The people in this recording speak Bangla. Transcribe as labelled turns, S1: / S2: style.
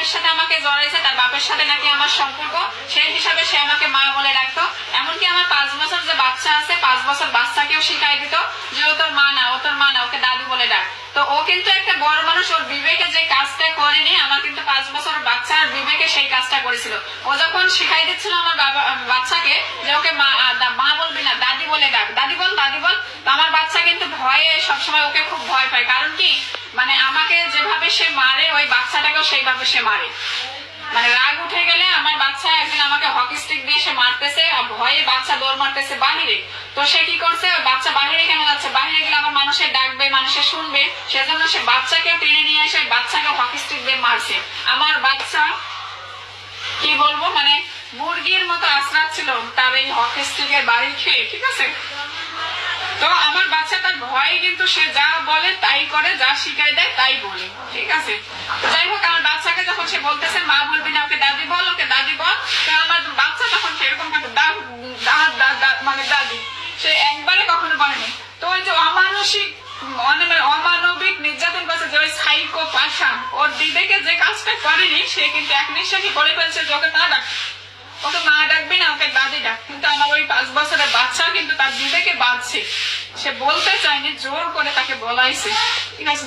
S1: বাপের সাথে আমাকে জড়াইছে, তার বাপের সাথে নাকি আমার সম্পর্ক, সেই হিসাবে সে আমাকে মা বলে ডাকতো। এমনকি আমার 5 বছর যে বাচ্চা আছে, 5 বছর বাচ্চাকেও শিখাই দিত যে ও তোর মা না, ও তোর মা না, ওকে দাদু বলে ডাক। তো ও কিন্তু একটা বড় মানুষ, ওর বিবেকে যে কাজটা করেনি, আমার কিন্তু 5 বছর বাচ্চার বিবেকে সেই কাজটা করেছিল। ও যখন শিখাই দিচ্ছিল আমার বাচ্চাকে যে ওকে মা বলবি না, দাদি বলে ডাক, দাদি বল দাদি বল, তো আমার বাচ্চা কিন্তু ভয়ে সবসময় ওকে খুব ভয় পায়। কারণ কি, মানে আমাকে যেভাবে সে মারে, ওই বাচ্চাটাকেও সেইভাবে সে মারে। মানে রাগ উঠে গেলে আমার বাচ্চা একদিন আমাকে হকি স্টিক দিয়ে সে মারতেছে, ভয়ে বাচ্চা দৌড় মারতেছে বাহিরে। তো সে কি করছে, বাচ্চা বাহিরে কেন যাচ্ছে, বাহিরে গেলে আবার মানুষের ডাকবে, মানুষে শুনবে, সেজন্য সে বাচ্চাকেও টেনে নিয়ে এসে বাচ্চাকে হকি স্টিক দিয়ে মারছে। আমার বাচ্চা কি বলবো, মানে মুরগির মতো আশ্রাচ্ছিল তার এই হকি স্টিকের বাড়ি খেয়ে, ঠিক আছে। তো আমার বাচ্চা তার ভয়ে কিন্তু সে যা বলে তাই করে, যা শিখাই দেয় তাই বলে, ঠিক আছে। যাই হোক, আমার বাচ্চাকে যখন সে বলতেছে মা বলবি না, ওকে দাদি বল, ওকে দাদি বল, তো আমার বাচ্চা তখন সেরকম মানে দাদি, সে একবারে কখনো বলেনি। তো ওই যে অমানসিক অমানবিক নির্যাতন করছে, যে ওই সাইকো পাশা, ওর বিবেকে যে কাজটা করেনি, সে কিন্তু এক নিঃশ্বাসই বলে ফেলছে যে ওকে না ডাক, ওকে মা ডাকবি না, ওকে দাদি ডাক। কিন্তু আমার ওই 5 বছরের বাচ্চা কিন্তু তার বিবেকে বাঁধছে, সে বলতে চায়নি, জোর করে তাকে বলাইছে, ঠিক আছে।